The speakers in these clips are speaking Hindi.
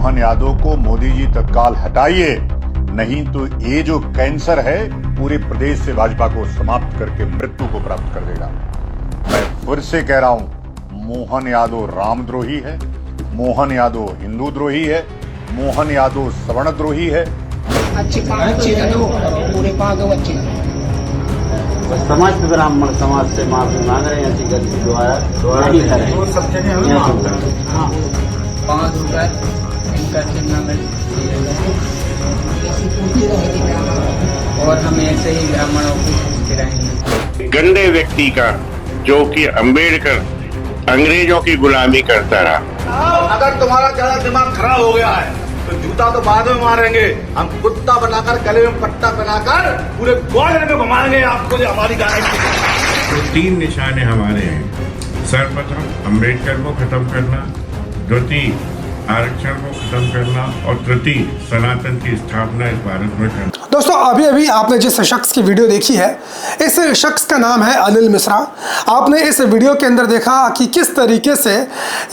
मोहन यादव को मोदी जी तत्काल हटाइए, नहीं तो ये जो कैंसर है पूरे प्रदेश से भाजपा को समाप्त करके मृत्यु को प्राप्त कर देगा। मैं फिर से कह रहा हूं, मोहन यादव रामद्रोही है, मोहन यादव हिंदू द्रोही है, मोहन यादव सवर्णद्रोही है। अच्छे पूरे समाज ब्राह्मण समाज से माफी मांग रहे हैं, गलती द्वारा नहीं करें। 5 रुपए इनका चिन्ह में और हम ऐसे ही ब्राह्मणों को पूछते रहेंगे। गंदे व्यक्ति का जो कि अंबेडकर अंग्रेजों की गुलामी करता रहा। अगर तुम्हारा ज्यादा दिमाग खराब हो गया है तो जूता तो बाद में मारेंगे, हम कुत्ता बनाकर गले में पट्टा बनाकर पूरे ग्वालियर में घुमाएंगे आपको, जो हमारी गारंटी। तो 3 निशाने हमारे हैं। सर्वप्रथम अम्बेडकर को खत्म करना, द्वितीय आरक्षण को खत्म करना और तृतीय सनातन की स्थापना इस भारत में करना। दोस्तों अभी अभी आपने जिस शख्स की वीडियो देखी है, इस शख्स का नाम है अनिल मिश्रा। आपने इस वीडियो के अंदर देखा कि किस तरीके से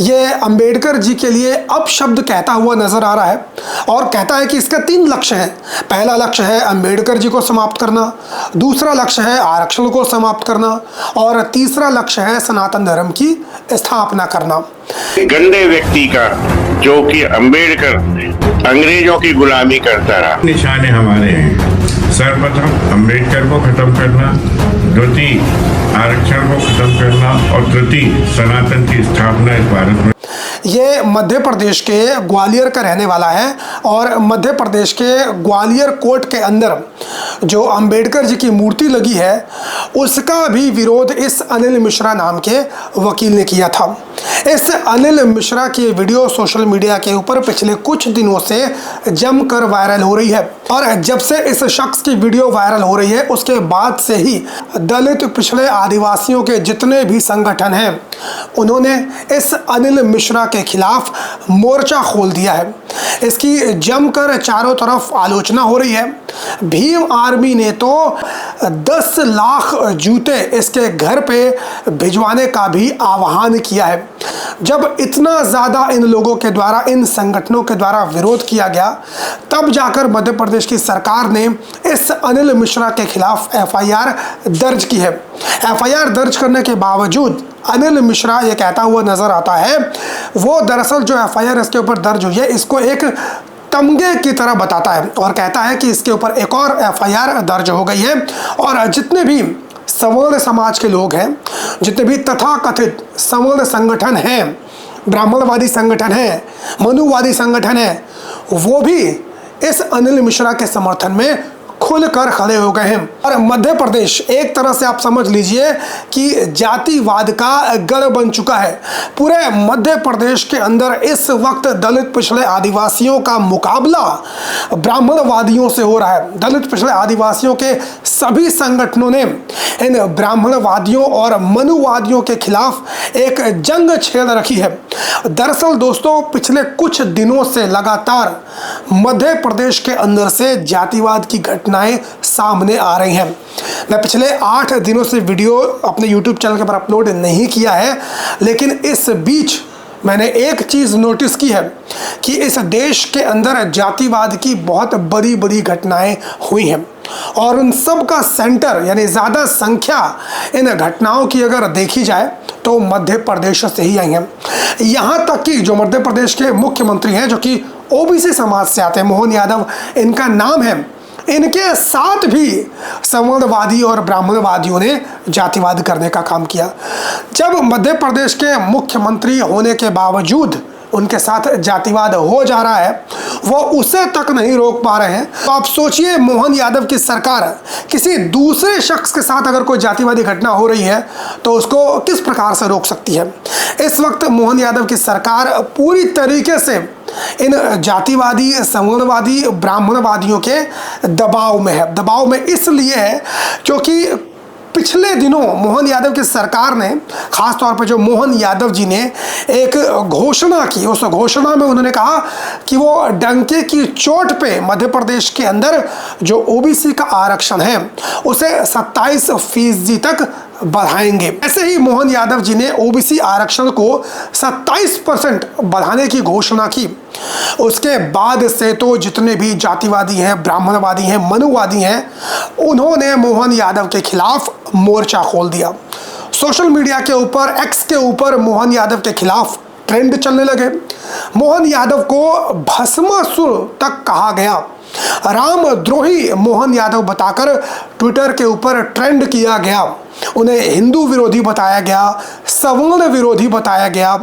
ये अंबेडकर जी के लिए अपशब्द कहता हुआ नजर आ रहा है और कहता है कि इसका 3 लक्ष्य हैं। पहला लक्ष्य है अंबेडकर जी को समाप्त करना, दूसरा लक्ष्य है आरक्षण को समाप्त करना और तीसरा लक्ष्य है सनातन धर्म की स्थापना करना। गंदे व्यक्ति का जो कि अंबेडकर अंग्रेजों की गुलामी करता रहा। निशाने हमारे हैं। सर्वप्रथम अम्बेडकर को खत्म करना, द्वितीय आरक्षण को खत्म करना और तृतीय सनातन की स्थापना इस भारत में। ये मध्य प्रदेश के ग्वालियर का रहने वाला है और मध्य प्रदेश के ग्वालियर कोर्ट के अंदर जो अंबेडकर जी की मूर्ति लगी है उसका भी विरोध इस अनिल मिश्रा नाम के वकील ने किया था। इस अनिल मिश्रा की वीडियो सोशल मीडिया के ऊपर पिछले कुछ दिनों से जमकर वायरल हो रही है और जब से इस शख्स की वीडियो वायरल हो रही है उसके बाद से ही दलित पिछड़े आदिवासियों के जितने भी संगठन हैं उन्होंने इस अनिल मिश्रा के खिलाफ मोर्चा खोल दिया है। इसकी जमकर चारों तरफ आलोचना हो रही है। भीम आर्मी ने तो 10 लाख जूते इसके घर पे भिजवाने का भी आह्वान किया है। जब इतना ज़्यादा इन लोगों के द्वारा, इन संगठनों के द्वारा विरोध किया गया तब जाकर मध्य प्रदेश की सरकार ने इस अनिल मिश्रा के खिलाफ एफआईआर दर्ज की है। एफआईआर दर्ज करने के बावजूद अनिल मिश्रा ये कहता हुआ नजर आता है, वो दरअसल जो एफआईआर इसके ऊपर दर्ज हुई है इसको एक तमगे की तरह बताता है और कहता है कि इसके ऊपर एक और एफआईआर दर्ज हो गई है और जितने भी सवर्ण समाज के लोग हैं, जितने भी तथाकथित सवर्ण संगठन हैं, ब्राह्मणवादी संगठन हैं, मनुवादी संगठन हैं, वो भी इस अनिल मिश्रा के समर्थन में खुलकर खड़े हो गए हैं। और मध्य प्रदेश एक तरह से आप समझ लीजिए कि जातिवाद का गढ़ बन चुका है। पूरे मध्य प्रदेश के अंदर इस वक्त दलित पिछड़े आदिवासियों का मुकाबला ब्राह्मणवादियों से हो रहा है। दलित पिछड़े आदिवासियों के सभी संगठनों ने इन ब्राह्मणवादियों और मनुवादियों के खिलाफ एक जंग छेड़ रखी है। दरअसल दोस्तों पिछले कुछ दिनों से लगातार मध्य प्रदेश के अंदर से जातिवाद की घटनाएं सामने आ रही हैं। मैं पिछले 8 दिनों से वीडियो अपने YouTube चैनल के पर अपलोड नहीं किया है, लेकिन इस बीच मैंने एक चीज़ नोटिस की है कि इस देश के अंदर जातिवाद की बहुत बड़ी बड़ी घटनाएं हुई हैं और उन सब का सेंटर यानी ज़्यादा संख्या इन घटनाओं की अगर देखी जाए तो मध्य प्रदेश से ही आई हैं। यहाँ तक कि जो मध्य प्रदेश के मुख्यमंत्री हैं जो कि ओबीसी समाज से आते हैं, मोहन यादव इनका नाम है, इनके साथ भी सवर्णवादी और ब्राह्मणवादियों ने जातिवाद करने का काम किया। जब मध्य प्रदेश के मुख्यमंत्री होने के बावजूद उनके साथ जातिवाद हो जा रहा है, वो उसे तक नहीं रोक पा रहे हैं, तो आप सोचिए मोहन यादव की सरकार किसी दूसरे शख्स के साथ अगर कोई जातिवादी घटना हो रही है तो उसको किस प्रकार से रोक सकती है। इस वक्त मोहन यादव की सरकार पूरी तरीके से इन जातिवादी, सवर्णवादी, ब्राह्मणवादियों के दबाव में है। दबाव में इसलिए है क्योंकि पिछले दिनों मोहन यादव की सरकार ने, खास तौर पर जो मोहन यादव जी ने एक घोषणा की, उस घोषणा में उन्होंने कहा कि वो डंके की चोट पे मध्य प्रदेश के अंदर जो ओबीसी का आरक्षण है उसे 27% तक बढ़ाएंगे। ऐसे ही मोहन यादव जी ने ओबीसी आरक्षण को 27% बढ़ाने की घोषणा की। उसके बाद से तो जितने भी जातिवादी हैं, ब्राह्मणवादी हैं, मनुवादी हैं, उन्होंने मोहन यादव के खिलाफ मोर्चा खोल दिया। सोशल मीडिया के ऊपर, एक्स के ऊपर मोहन यादव के खिलाफ ट्रेंड चलने लगे। मोहन यादव को भस्मासुर तक कहा गया, रामद्रोही मोहन यादव बताकर ट्विटर के ऊपर ट्रेंड किया गया। उन्हें हिंदू विरोधी बताया गया, सवर्ण विरोधी बताया गया।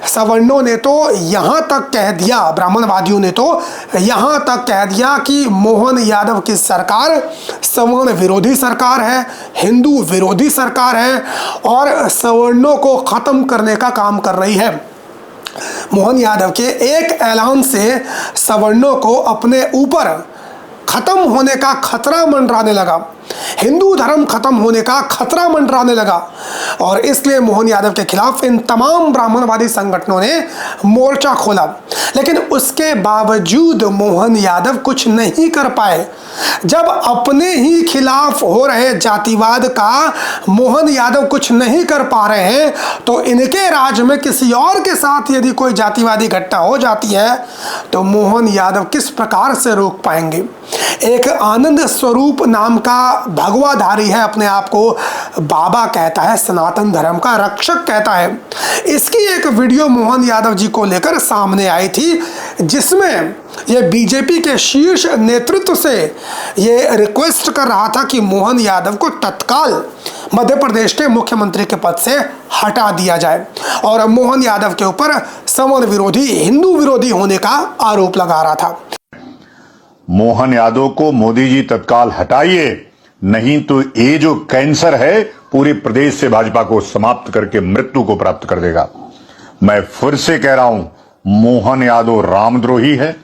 सवर्णों ने तो यहाँ तक कह दिया, ब्राह्मणवादियों ने तो यहाँ तक कह दिया कि मोहन यादव की सरकार सवर्ण विरोधी सरकार है, हिंदू विरोधी सरकार है और सवर्णों को खत्म करने का काम कर रही है। मोहन यादव के एक ऐलान से सवर्णों को अपने ऊपर खत्म होने का खतरा मंडराने लगा, हिंदू धर्म खत्म होने का खतरा मंडराने लगा और इसलिए मोहन यादव के खिलाफ इन तमाम ब्राह्मणवादी संगठनों ने मोर्चा खोला। लेकिन उसके बावजूद मोहन यादव कुछ नहीं कर पाए। जब अपने ही खिलाफ हो रहे जातिवाद का मोहन यादव कुछ नहीं कर पा रहे हैं तो इनके राज्य में किसी और के साथ यदि कोई जातिवादी घटना हो जाती है तो मोहन यादव किस प्रकार से रोक पाएंगे। एक आनंद स्वरूप नाम का भगवाधारी है, अपने आप को बाबा कहता है, सनातन धर्म का रक्षक कहता है। इसकी एक वीडियो मोहन यादव जी को लेकर सामने आई थी जिसमें ये बीजेपी के शीर्ष नेतृत्व से ये रिक्वेस्ट कर रहा था कि मोहन यादव को तत्काल मध्य प्रदेश के मुख्यमंत्री के पद से हटा दिया जाए और मोहन यादव के ऊपर सवर्ण विरोधी, हिंदू विरोधी होने का आरोप लगा रहा था। मोहन यादव को मोदी जी तत्काल हटाइए, नहीं तो ये जो कैंसर है पूरे प्रदेश से भाजपा को समाप्त करके मृत्यु को प्राप्त कर देगा। मैं फिर से कह रहा हूं, मोहन यादव रामद्रोही है,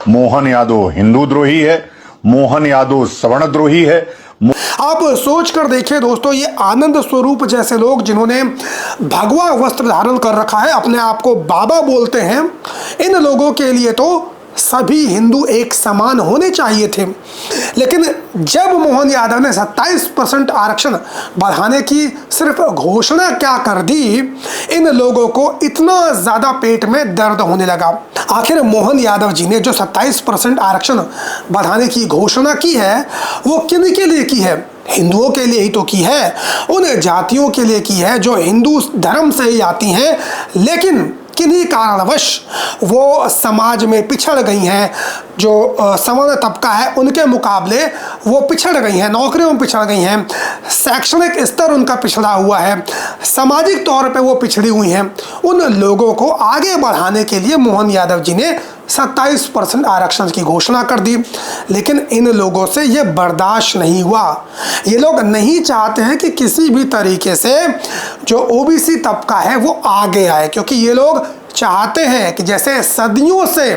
मोहन यादव हिंदू द्रोही है, मोहन यादव सवर्ण द्रोही है। आप सोच कर देखिए दोस्तों, ये आनंद स्वरूप जैसे लोग जिन्होंने भगवा वस्त्र धारण कर रखा है, अपने आप को बाबा बोलते हैं, इन लोगों के लिए तो सभी हिंदू एक समान होने चाहिए थे। लेकिन जब मोहन यादव ने 27% आरक्षण बढ़ाने की सिर्फ घोषणा क्या कर दी, इन लोगों को इतना ज़्यादा पेट में दर्द होने लगा। आखिर मोहन यादव जी ने जो 27% आरक्षण बढ़ाने की घोषणा की है वो किन के लिए की है? हिंदुओं के लिए ही तो की है, उन जातियों के लिए की है जो हिंदू धर्म से ही आती हैं, लेकिन किन्हीं कारणवश वो समाज में पिछड़ गई हैं। जो सवर्ण तबका है उनके मुकाबले वो पिछड़ गई हैं, नौकरियों में पिछड़ गई हैं, शैक्षणिक स्तर उनका पिछड़ा हुआ है, सामाजिक तौर पे वो पिछड़ी हुई हैं। उन लोगों को आगे बढ़ाने के लिए मोहन यादव जी ने 27% आरक्षण की घोषणा कर दी। लेकिन इन लोगों से ये बर्दाश्त नहीं हुआ। ये लोग नहीं चाहते हैं कि किसी भी तरीके से जो ओबीसी तबका है वो आगे आए, क्योंकि ये लोग चाहते हैं कि जैसे सदियों से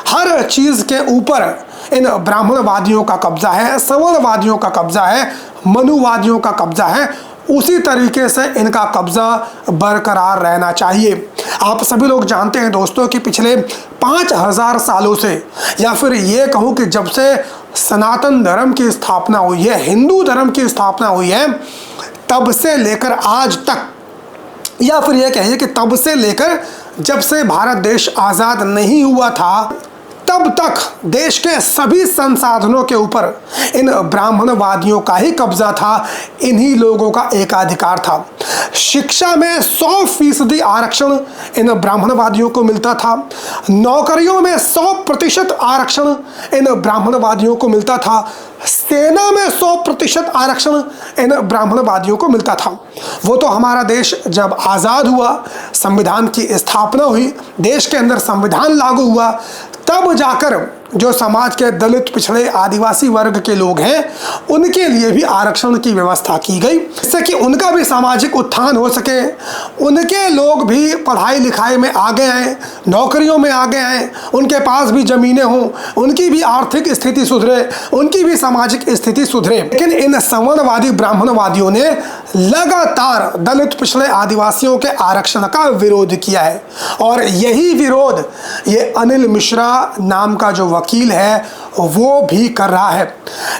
हर चीज़ के ऊपर इन ब्राह्मणवादियों का कब्जा है, सवर्णवादियों का कब्जा है, मनुवादियों का कब्जा है, उसी तरीके से इनका कब्जा बरकरार रहना चाहिए। आप सभी लोग जानते हैं दोस्तों कि पिछले 5000 सालों से, या फिर ये कहूँ कि जब से सनातन धर्म की स्थापना हुई है, हिंदू धर्म की स्थापना हुई है, तब से लेकर आज तक, या फिर ये कहिए कि तब से लेकर जब से भारत देश आज़ाद नहीं हुआ था, तब तक देश के सभी संसाधनों के ऊपर इन ब्राह्मणवादियों का ही कब्जा था, इन्हीं लोगों का एकाधिकार था। शिक्षा में 100% आरक्षण इन ब्राह्मणवादियों को मिलता था, नौकरियों में 100% आरक्षण इन ब्राह्मणवादियों को मिलता था, सेना में 100% आरक्षण इन ब्राह्मणवादियों को मिलता था। वो तो हमारा देश जब आज़ाद हुआ, संविधान की स्थापना हुई, देश के अंदर संविधान लागू हुआ, तब जाकर जो समाज के दलित, पिछड़े, आदिवासी वर्ग के लोग हैं उनके लिए भी आरक्षण की व्यवस्था की गई, जिससे कि उनका भी सामाजिक उत्थान हो सके, उनके लोग भी पढ़ाई लिखाई में आगे आएँ, नौकरियों में आगे आएँ, उनके पास भी ज़मीनें हों, उनकी भी आर्थिक स्थिति सुधरे, उनकी भी सामाजिक स्थिति सुधरे। लेकिन इन सवर्णवादी ब्राह्मणवादियों ने लगातार दलित, पिछड़े, आदिवासियों के आरक्षण का विरोध किया है और यही विरोध ये अनिल मिश्रा नाम का जो वकील है वो भी कर रहा है।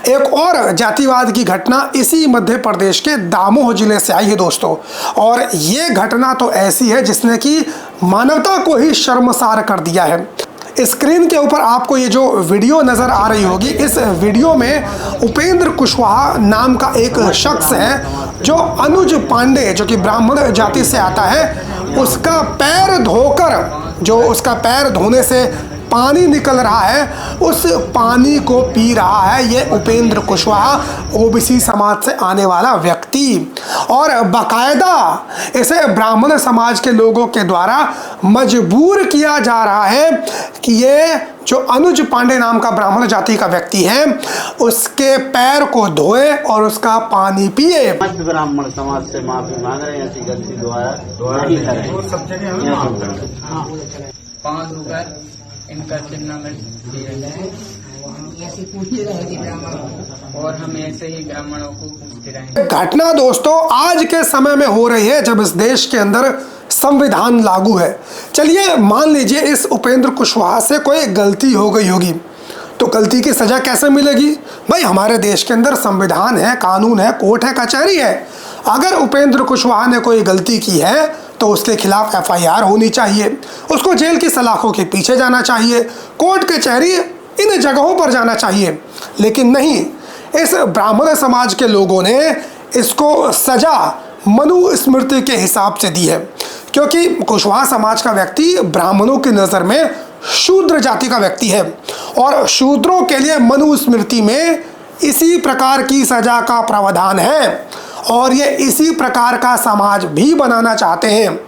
एक और जातिवाद की घटना इसी मध्य प्रदेश के दामोह जिले से आई है दोस्तों, और ये घटना तो ऐसी है जिसने कि मानवता को ही शर्मसार कर दिया है। स्क्रीन के ऊपर आपको ये जो वीडियो नज़र आ रही होगी, इस वीडियो में उपेंद्र कुशवाहा नाम का एक शख्स है जो अनुज पांडे, जो कि ब्राह्मण जाति से आता है, उसका पैर धोकर, जो उसका पैर धोने से पानी निकल रहा है, उस पानी को पी रहा है ये उपेंद्र कुशवाहा, ओबीसी समाज से आने वाला व्यक्ति। और बाकायदा इसे ब्राह्मण समाज के लोगों के द्वारा मजबूर किया जा रहा है कि ये जो अनुज पांडे नाम का ब्राह्मण जाति का व्यक्ति है उसके पैर को धोए और उसका पानी पिए। समस्त ब्राह्मण समाज से माफी मांग रहे हैं, ऐसी गलती दोबारा नहीं करें। पाँव धोकर इनका चिन्ह में दिया जाए ऐसे पूछते रहेंगे ब्राह्मणों, और हम ऐसे ही ब्राह्मणों को पूछते रहेंगे। घटना दोस्तों आज के समय में हो रही है जब इस देश के अंदर संविधान लागू है। चलिए मान लीजिए इस उपेंद्र कुशवाहा से कोई गलती हो गई होगी, तो गलती की सजा कैसे मिलेगी? भाई हमारे देश के अंदर संविधान है, कानून है, कोर्ट है, कचहरी है। अगर उपेंद्र कुशवाहा ने कोई गलती की है तो उसके खिलाफ एफआईआर होनी चाहिए, उसको जेल की सलाखों के पीछे जाना चाहिए, कोर्ट कचहरी इन जगहों पर जाना चाहिए। लेकिन नहीं, इस ब्राह्मण समाज के लोगों ने इसको सजा मनुस्मृति के हिसाब से दी है, क्योंकि कुशवाहा समाज का व्यक्ति ब्राह्मणों की नज़र में शूद्र जाति का व्यक्ति है, और शूद्रों के लिए मनुस्मृति में इसी प्रकार की सजा का प्रावधान है, और ये इसी प्रकार का समाज भी बनाना चाहते हैं।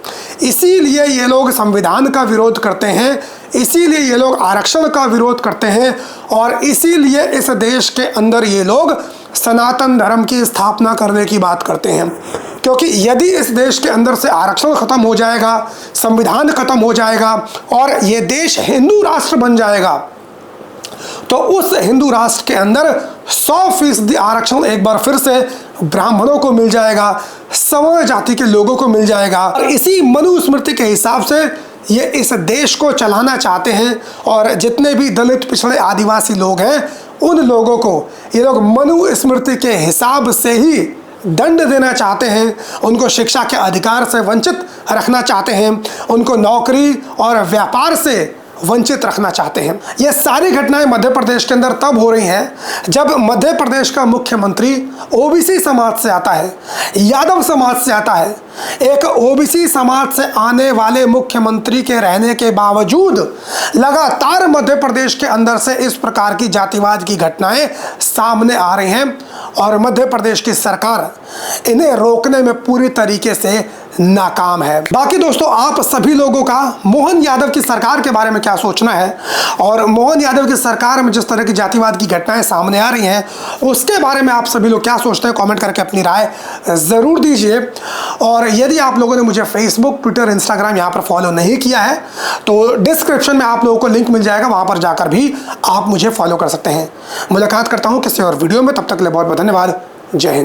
इसीलिए ये लोग संविधान का विरोध करते हैं, इसीलिए ये लोग आरक्षण का विरोध करते हैं, और इसीलिए इस देश के अंदर ये लोग सनातन धर्म की स्थापना करने की बात करते हैं। क्योंकि यदि इस देश के अंदर से आरक्षण ख़त्म हो जाएगा, संविधान ख़त्म हो जाएगा और ये देश हिंदू राष्ट्र बन जाएगा, तो उस हिंदू राष्ट्र के अंदर 100% आरक्षण एक बार फिर से ब्राह्मणों को मिल जाएगा, सवर्ण जाति के लोगों को मिल जाएगा। और इसी मनुस्मृति के हिसाब से ये इस देश को चलाना चाहते हैं, और जितने भी दलित, पिछड़े, आदिवासी लोग हैं उन लोगों को ये लोग मनुस्मृति के हिसाब से ही दंड देना चाहते हैं, उनको शिक्षा के अधिकार से वंचित रखना चाहते हैं, उनको नौकरी और व्यापार से वंचित रखना चाहते हैं। ये सारी घटनाएं मध्य प्रदेश के अंदर तब हो रही हैं जब मध्य प्रदेश का मुख्यमंत्री ओबीसी समाज से आता है, यादव समाज से आता है। एक ओबीसी समाज से आने वाले मुख्यमंत्री के रहने के बावजूद लगातार मध्य प्रदेश के अंदर से इस प्रकार की जातिवाद की घटनाएं सामने आ रही हैं, और मध्य प्रदेश की सरकार इन्हें रोकने में पूरी तरीके से नाकाम है। बाकी दोस्तों आप सभी लोगों का मोहन यादव की सरकार के बारे में क्या सोचना है, और मोहन यादव की सरकार में जिस तरह की जातिवाद की घटनाएं सामने आ रही हैं उसके बारे में आप सभी लोग क्या सोचते हैं, कमेंट करके अपनी राय ज़रूर दीजिए। और यदि आप लोगों ने मुझे फेसबुक, ट्विटर, इंस्टाग्राम यहाँ पर फॉलो नहीं किया है तो डिस्क्रिप्शन में आप लोगों को लिंक मिल जाएगा, वहाँ पर जाकर भी आप मुझे फॉलो कर सकते हैं। मुलाकात करता हूँ किसी और वीडियो में, तब तक के लिए बहुत बहुत धन्यवाद। जय हिंद।